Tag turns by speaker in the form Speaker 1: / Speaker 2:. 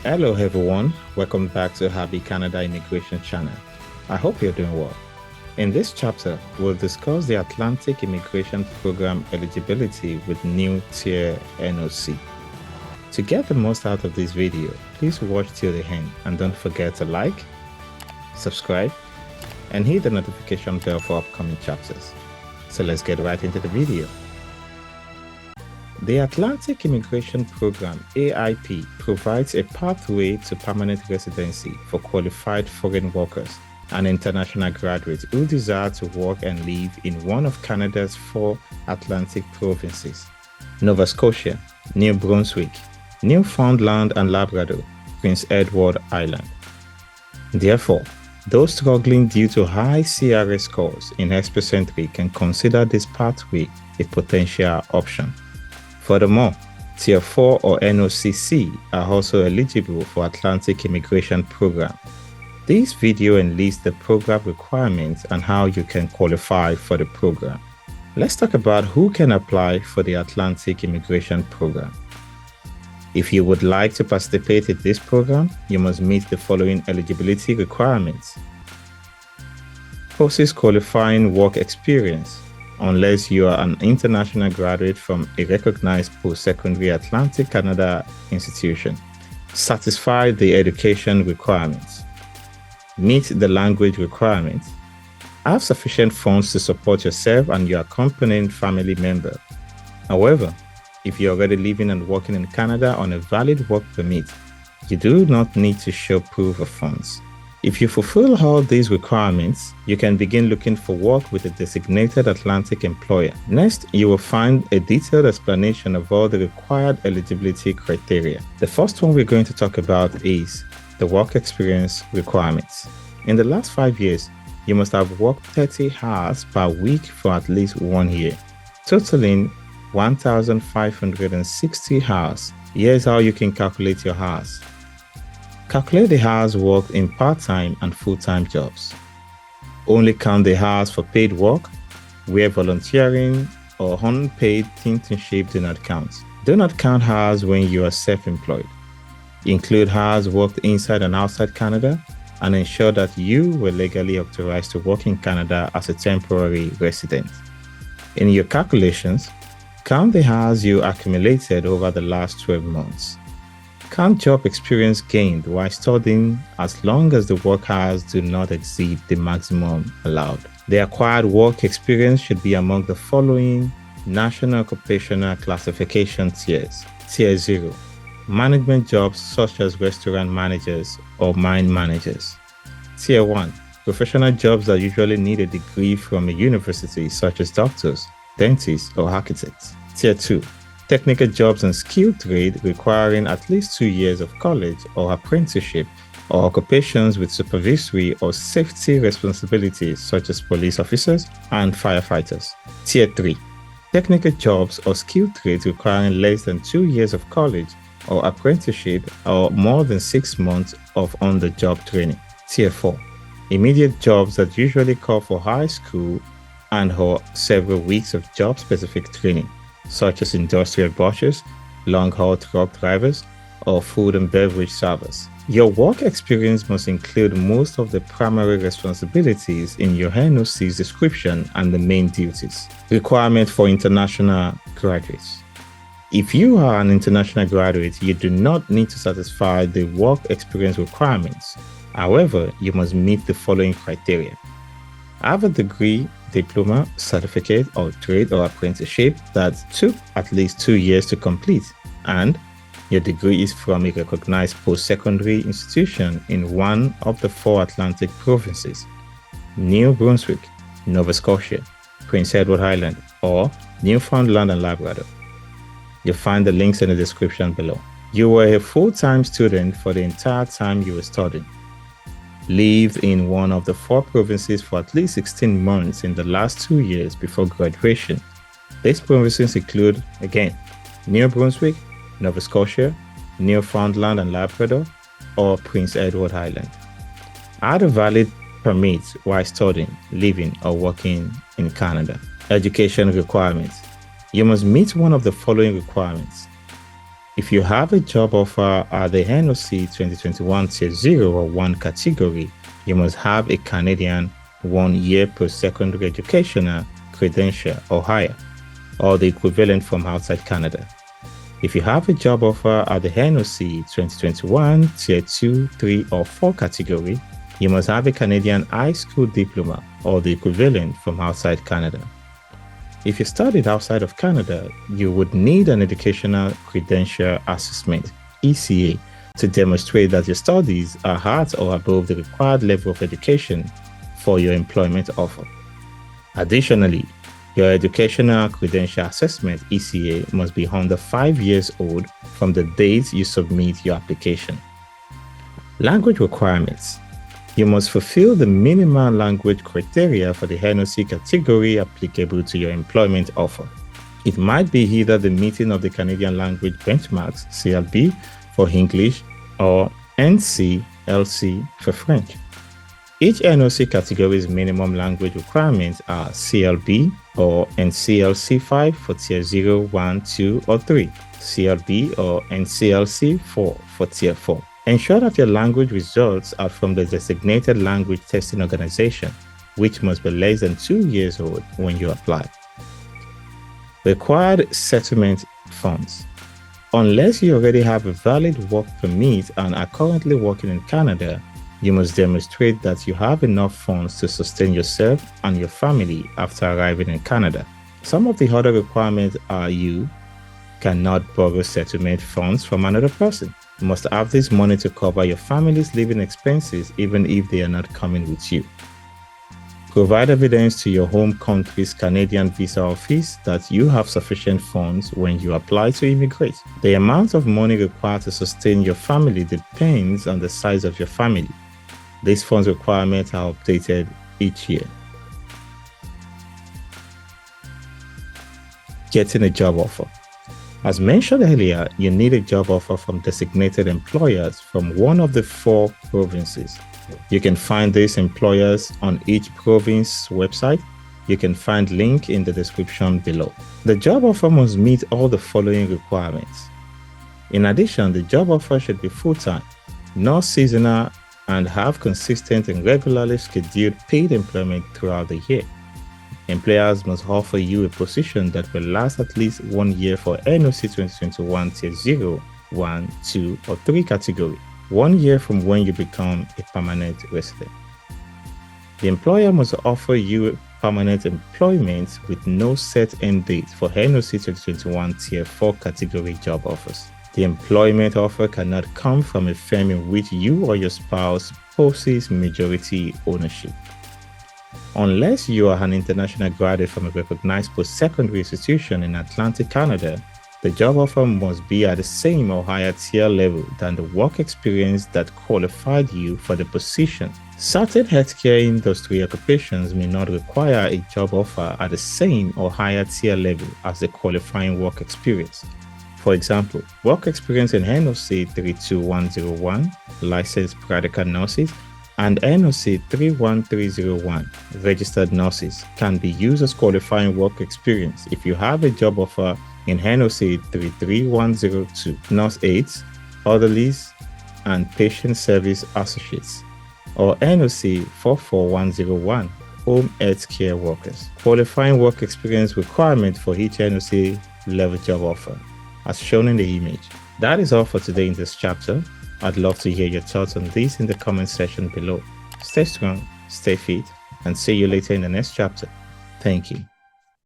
Speaker 1: Hello everyone, welcome back to Happy Canada Immigration channel. I hope you're doing well. In this chapter, we'll discuss the Atlantic Immigration Program eligibility with new TEER NOC. To get the most out of this video, please watch till the end and don't forget to like, subscribe, and hit the notification bell for upcoming chapters. So let's get right into the video. The Atlantic Immigration Program, AIP, provides a pathway to permanent residency for qualified foreign workers and international graduates who desire to work and live in one of Canada's 4 Atlantic provinces: Nova Scotia, New Brunswick, Newfoundland and Labrador, Prince Edward Island. Therefore, those struggling due to high CRS scores in Express Entry can consider this pathway a potential option. Furthermore, Tier 4 or NOCC are also eligible for Atlantic Immigration Program. This video enlists the program requirements and how you can qualify for the program. Let's talk about who can apply for the Atlantic Immigration Program. If you would like to participate in this program, you must meet the following eligibility requirements. Post qualifying work experience, unless you are an international graduate from a recognized post-secondary Atlantic Canada institution. Satisfy the education requirements. Meet the language requirements. Have sufficient funds to support yourself and your accompanying family member. However, if you're already living and working in Canada on a valid work permit, you do not need to show proof of funds. If you fulfill all these requirements, you can begin looking for work with a designated Atlantic employer. Next, you will find a detailed explanation of all the required eligibility criteria. The first one we're going to talk about is the work experience requirements. In the last 5 years, you must have worked 30 hours per week for at least 1 year, totaling 1,560 hours. Here's how you can calculate your hours. Calculate the hours worked in part-time and full-time jobs. Only count the hours for paid work, where volunteering or unpaid internship do not count. Do not count hours when you are self-employed. Include hours worked inside and outside Canada, and ensure that you were legally authorized to work in Canada as a temporary resident. In your calculations, count the hours you accumulated over the last 12 months. Count job experience gained while studying as long as the work hours do not exceed the maximum allowed. The acquired work experience should be among the following National Occupational Classification tiers. Tier 0. Management jobs such as restaurant managers or mine managers. Tier 1. Professional jobs that usually need a degree from a university such as doctors, dentists, or architects. Tier 2. Technical jobs and skilled trade requiring at least 2 years of college or apprenticeship, or occupations with supervisory or safety responsibilities such as police officers and firefighters. Tier 3. Technical jobs or skilled trades requiring less than 2 years of college or apprenticeship or more than 6 months of on-the-job training. Tier 4. Immediate jobs that usually call for high school and/or several weeks of job-specific training, such as industrial butchers, long-haul truck drivers, or food and beverage servers. Your work experience must include most of the primary responsibilities in your NOC's description and the main duties. Requirement for international graduates. If you are an international graduate, you do not need to satisfy the work experience requirements. However, you must meet the following criteria. Have a degree, diploma, certificate, or trade or apprenticeship that took at least 2 years to complete, and your degree is from a recognized post-secondary institution in one of the 4 Atlantic provinces: New Brunswick, Nova Scotia, Prince Edward Island, or Newfoundland and Labrador. You'll find the links in the description below. You were a full-time student for the entire time you were studying. Lived in one of the 4 provinces for at least 16 months in the last 2 years before graduation. These provinces include, again, New Brunswick, Nova Scotia, Newfoundland and Labrador, or Prince Edward Island. Had a valid permit while studying, living, or working in Canada. Education requirements. You must meet one of the following requirements. If you have a job offer at the NOC 2021 Tier 0 or 1 category, you must have a Canadian 1-year post-secondary educational credential or higher, or the equivalent from outside Canada. If you have a job offer at the NOC 2021 Tier 2, 3, or 4 category, you must have a Canadian high school diploma or the equivalent from outside Canada. If you studied outside of Canada, you would need an Educational Credential Assessment, ECA, to demonstrate that your studies are at or above the required level of education for your employment offer. Additionally, your Educational Credential Assessment, ECA, must be under 5 years old from the date you submit your application. Language requirements. You must fulfill the minimal language criteria for the NOC category applicable to your employment offer. It might be either the meeting of the Canadian Language Benchmarks, CLB, for English or NCLC for French. Each NOC category's minimum language requirements are CLB or NCLC 5 for Tier 0, 1, 2, or 3, CLB or NCLC 4 for Tier 4. Ensure that your language results are from the designated language testing organization, which must be less than 2 years old when you apply. Required settlement funds. Unless you already have a valid work permit and are currently working in Canada, you must demonstrate that you have enough funds to sustain yourself and your family after arriving in Canada. Some of the other requirements are you cannot borrow settlement funds from another person. You must have this money to cover your family's living expenses even if they are not coming with you. Provide evidence to your home country's Canadian visa office that you have sufficient funds when you apply to immigrate. The amount of money required to sustain your family depends on the size of your family. These funds requirements are updated each year. Getting a job offer. As mentioned earlier, you need a job offer from designated employers from one of the 4 provinces. You can find these employers on each province website. You can find link in the description below. The job offer must meet all the following requirements. In addition, the job offer should be full-time, not seasonal, and have consistent and regularly scheduled paid employment throughout the year. Employers must offer you a position that will last at least 1 year for NOC 2021 Tier 0, 1, 2, or 3 category, 1 year from when you become a permanent resident. The employer must offer you permanent employment with no set end date for NOC 2021 Tier 4 category job offers. The employment offer cannot come from a firm in which you or your spouse possesses majority ownership. Unless you are an international graduate from a recognized post-secondary institution in Atlantic Canada, the job offer must be at the same or higher tier level than the work experience that qualified you for the position. Certain healthcare industry occupations may not require a job offer at the same or higher tier level as the qualifying work experience. For example, work experience in NOC 32101, licensed practical nurses, and NOC 31301, registered nurses, can be used as qualifying work experience if you have a job offer in NOC 33102, nurse aides, orderlies, and patient service associates, or NOC 44101, home health care workers. Qualifying work experience requirement for each NOC level job offer, as shown in the image. That is all for today in this chapter. I'd love to hear your thoughts on this in the comment section below. Stay strong, stay fit, and see you later in the next chapter. Thank you.